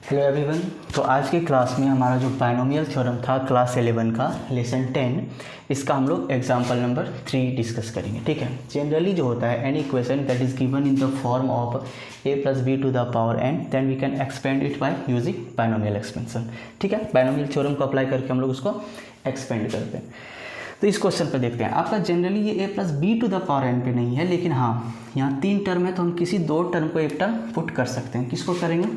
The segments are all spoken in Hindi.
Hello everyone. तो आज की क्लास में हमारा जो बायनोमियल थ्योरम था क्लास 11 का लेसन 10, इसका हम लोग एग्जाम्पल नंबर 3 डिस्कस करेंगे। ठीक है। जनरली जो होता है any equation that is given in the form of a + b to the power n, then we can expand it by using binomial expansion. ठीक है। बायनोमियल थ्योरम को अप्लाई करके हम लोग उसको एक्सपेंड करते हैं। तो इस क्वेश्चन पर देखते हैं। आपका जनरली ये a + b to the power n पे नहीं है, लेकिन हाँ यहाँ 3 टर्म है तो हम किसी 2 टर्म को एक टर्म पुट कर सकते हैं। किसको करेंगे?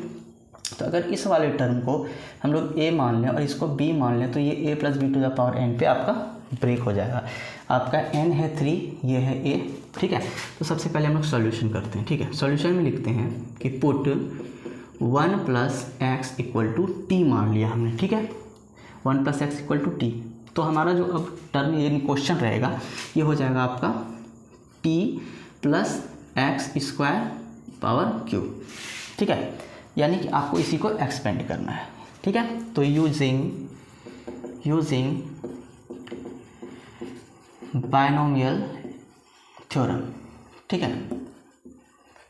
तो अगर इस वाले टर्म को हम लोग a मान लें और इसको b मान लें तो ये a + b to the power n पे आपका ब्रेक हो जाएगा। आपका n है 3, ये है a। ठीक है। तो सबसे पहले हम लोग सॉल्यूशन करते हैं। ठीक है। सॉल्यूशन में लिखते हैं कि पुट 1 + x = t मान लिया हमने। ठीक है। 1 + x = t। तो हमारा जो अब टर्म यानी क्वेश्चन रहेगा ये हो जाएगा आपका t + x² पावर क्यूब। ठीक है। यानी कि आपको इसी को एक्सपेंड करना है। ठीक है। तो यूजिंग बायनोमियल थ्योरम। ठीक है।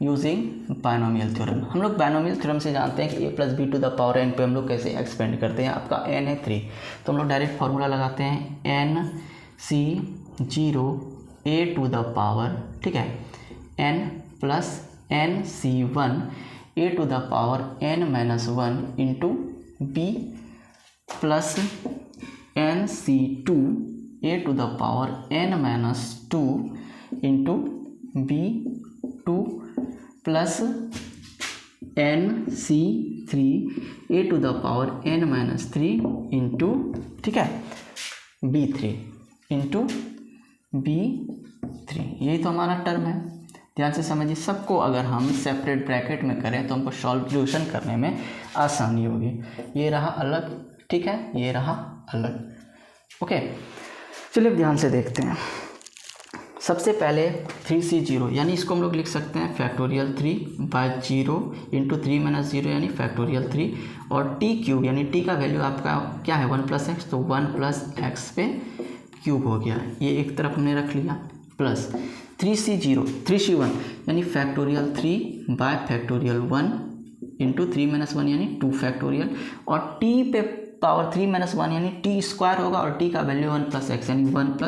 यूजिंग बायनोमियल थ्योरम, हम लोग बायनोमियल थ्योरम से जानते हैं कि a + b to the power n पे हम लोग कैसे एक्सपेंड करते हैं। आपका n है 3, तो हम लोग डायरेक्ट फार्मूला लगाते हैं nc0 a to the power, ठीक है, n + nc1 a to the power n-1 into b plus nc2 a to the power n-2 into b2 plus nc3 a to the power n-3 into, ठीक है, b3 इंटू b3। यही तो हमारा टर्म है। ध्यान से समझिए। सबको अगर हम सेपरेट ब्रैकेट में करें तो हमको सॉल्यूशन करने में आसानी होगी। ये रहा अलग, ठीक है, ये रहा अलग। ओके, चलिए ध्यान से देखते हैं। सबसे पहले 3c0 यानी इसको हम लोग लिख सकते हैं फैक्टोरियल 3/0 इंटू 3 - 0 यानी फैक्टोरियल 3, और t³ यानी t का वैल्यू आपका क्या है 1 + x, तो 1 + x पे क्यूब हो गया। ये एक तरफ हमने रख लिया, प्लस 3c1 यानी फैक्टोरियल 3/फैक्टोरियल 1 इंटू 3 - 1 यानी 2 फैक्टोरियल, और t पे पावर 3 - 1 यानी t² होगा, और t का वैल्यू 1 + x यानी 1 +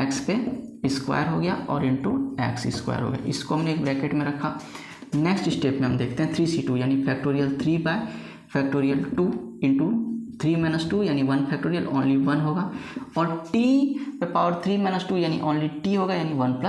x पे स्क्वायर हो गया और इंटू x² हो गया। इसको हमने एक ब्रैकेट में रखा। नेक्स्ट स्टेप में हम देखते हैं 3c2 यानी फैक्टोरियल 3/फैक्टोरियल 2 इंटू 3 - 2 यानी 1 फैक्टोरियल, ओनली 1 होगा, और t पे पावर 3 - 2 यानी ओनली t होगा, यानी 1 +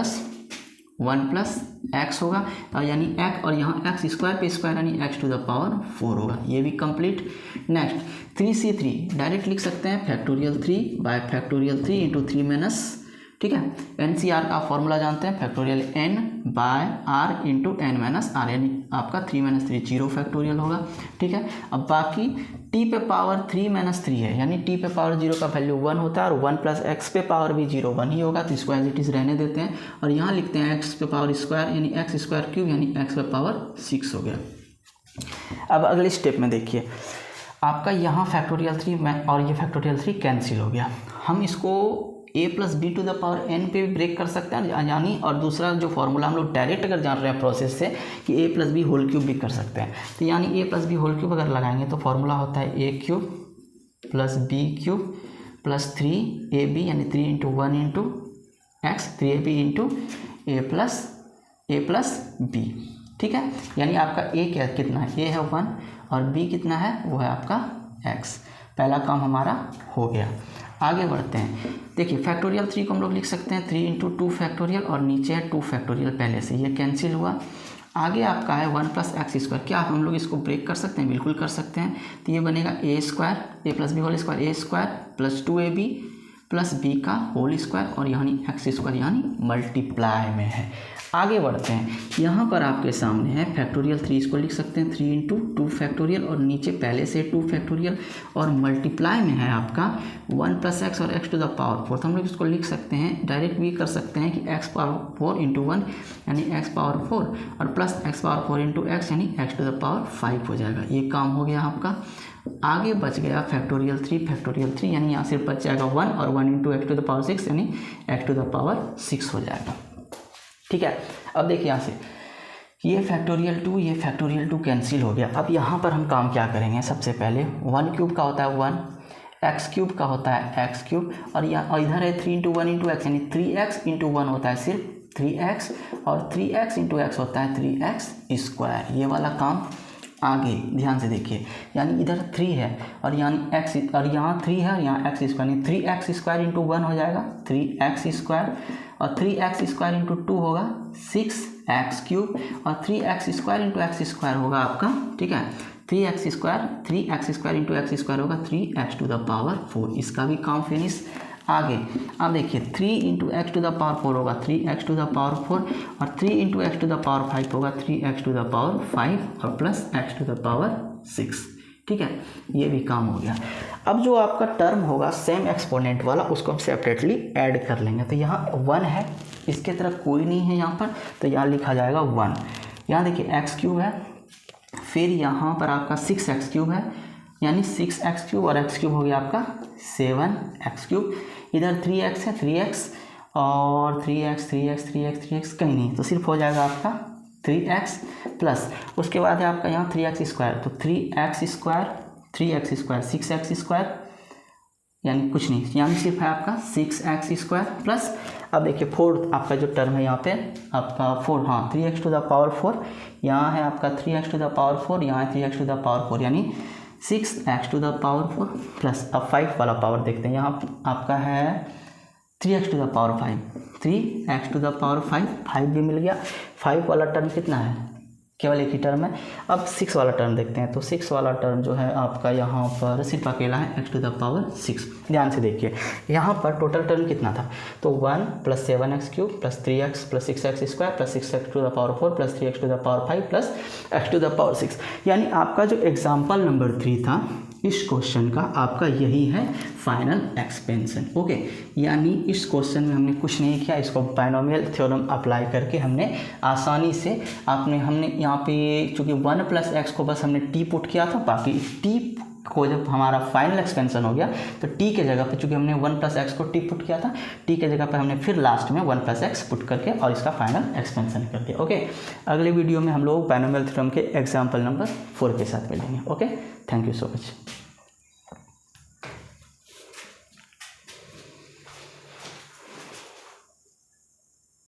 x होगा, यानी x, और यहाँ x² पे स्क्वायर यानी x टू द पावर 4 होगा। ये भी कंप्लीट। नेक्स्ट 3c3 डायरेक्ट लिख सकते हैं फैक्टोरियल 3/फैक्टोरियल 3 इंटू 3 - ठीक है, NCR का फॉर्मूला जानते हैं, factorial n/r into n - r, यानी आपका 3 - 3 0 फैक्टोरियल होगा। ठीक है। अब बाकी t पे पावर 3 - 3 है, यानी t पे पावर 0 का वैल्यू 1 होता है, और 1 + x पे पावर भी 0 1 ही होगा, तो इसको एज इट इज़ रहने देते हैं, और यहाँ लिखते हैं x पे पावर स्क्वायर यानी x² यानी x पे पावर 6 हो गया। अब अगले स्टेप में देखिए, आपका यहाँ फैक्टोरियल 3 में और ये फैक्टोरियल 3 कैंसिल हो गया। हम इसको a + b to the power n पे भी ब्रेक कर सकते हैं, यानी, और दूसरा जो फॉर्मूला हम लोग डायरेक्ट अगर जान रहे हैं प्रोसेस से कि a + b होल क्यूब भी कर सकते हैं, तो यानी a + b होल क्यूब अगर लगाएंगे तो फॉर्मूला होता है a³ + b³ + 3ab यानी 3 × 1 × x, 3ab into a + b। ठीक है। यानी आपका a क्या कितना है, a है 1 और b कितना है, वो है आपका x। पहला काम हमारा हो गया। आगे बढ़ते हैं। देखिए फैक्टोरियल 3 को हम लोग लिख सकते हैं 3 × 2 फैक्टोरियल, और नीचे है 2 फैक्टोरियल पहले से, ये कैंसिल हुआ। आगे आपका है 1 + x²। क्या हम लोग इसको ब्रेक कर सकते हैं? बिल्कुल कर सकते हैं। तो ये बनेगा a² a + b whole square a² + 2ab + b का होल स्क्वायर, और यानी x² यानी मल्टीप्लाई में है। आगे बढ़ते हैं। यहाँ पर आपके सामने है फैक्टोरियल 3, इसको लिख सकते हैं 3 × 2 फैक्टोरियल, और नीचे पहले से 2 फैक्टोरियल, और मल्टीप्लाई में है आपका 1 + x और x टू द पावर 4। तो हम लोग इसको लिख सकते हैं, डायरेक्ट भी कर सकते हैं कि x पावर 4 × 1 यानी x पावर 4, और प्लस x पावर 4 × x यानी x टू द पावर 5 हो जाएगा। ये काम हो गया आपका। आगे बच गया फैक्टोरियल 3 यानी यहाँ सिर्फ बच जाएगा 1, और 1 × x टू द पावर 6 यानी x टू द पावर 6 हो जाएगा। ठीक है। अब देखिए यहाँ से ये फैक्टोरियल 2 ये फैक्टोरियल 2 कैंसिल हो गया। अब यहाँ पर हम काम क्या करेंगे, सबसे पहले 1 क्यूब का होता है 1, एक्स क्यूब का होता है एक्स क्यूब, और यहाँ इधर है 3 × 1 × x, यानी 3x × 1 होता है सिर्फ 3x, और 3x × x होता है 3x²। ये वाला काम आगे ध्यान से देखिए, यानी इधर 3 है और यानी x, और यहाँ 3 है और यहाँ x², यानी 3x² × 1 हो जाएगा 3x², और 3x² × 2 होगा 6x³ और 3x² × x² होगा आपका, ठीक है, 3x² × x² होगा 3x⁴। इसका भी काम फिनिश। आगे अब देखिए 3 × x⁴ होगा 3x⁴, और 3 × x⁵ होगा 3x⁵ और प्लस x⁶, ठीक है, ये भी काम हो गया। अब जो आपका टर्म होगा सेम एक्सपोनेंट वाला, उसको हम सेपरेटली ऐड कर लेंगे। तो यहाँ 1 है, इसके तरफ कोई नहीं है यहाँ पर, तो यहाँ लिखा जाएगा 1। यहाँ देखिए x³ है, फिर यहाँ पर आपका 6x³ है, यानी 6x³ और x³ हो गया आपका 7x³। इधर 3x है, 3x और 3x कहीं नहीं, तो सिर्फ हो जाएगा आपका 3x प्लस, उसके बाद है आपका यहाँ 3x², तो 3x², 6x², यानी कुछ नहीं, यानी सिर्फ है आपका 6x² प्लस। अब देखिए फोर्थ आपका जो टर्म है यहाँ पे आपका 4, हाँ 3x⁴, यहाँ है आपका 3x⁴, यहाँ है 3x⁴, यानी 6x⁴ प्लस। अब 5 वाला पावर देखते हैं, यहाँ आपका है 3x⁵, 3x⁵, 5 भी मिल गया। 5 वाला टर्म कितना है, केवल एक ही टर्म है। अब 6 वाला टर्म देखते हैं, तो 6 वाला टर्म जो है आपका यहाँ पर सिर्फ अकेला है x⁴। ध्यान से देखिए यहाँ पर टोटल टर्म कितना था, तो 1 + 7x³ + 3x + 6x² + 6x⁴ + 3x⁵ plus x⁶, यानी आपका जो एग्जाम्पल नंबर 3 था इस क्वेश्चन का, आपका यही है फाइनल एक्सपेंशन। ओके, यानी इस क्वेश्चन में हमने कुछ नहीं किया, इसको बाइनोमियल थ्योरम अप्लाई करके हमने आसानी से हमने यहाँ पे चूँकि 1 + x को बस हमने t पुट किया था, बाकी t को जब हमारा फाइनल एक्सपेंशन हो गया तो t के जगह पे चूँकि हमने 1 + x को t पुट किया था, t के जगह पे हमने फिर लास्ट में 1 + x पुट करके और इसका फाइनल एक्सपेंशन कर दिया। ओके, अगले वीडियो में हम लोग बाइनोमियल थ्योरम के एग्जाम्पल नंबर 4 के साथ मिलेंगे। Okay, thank you so much.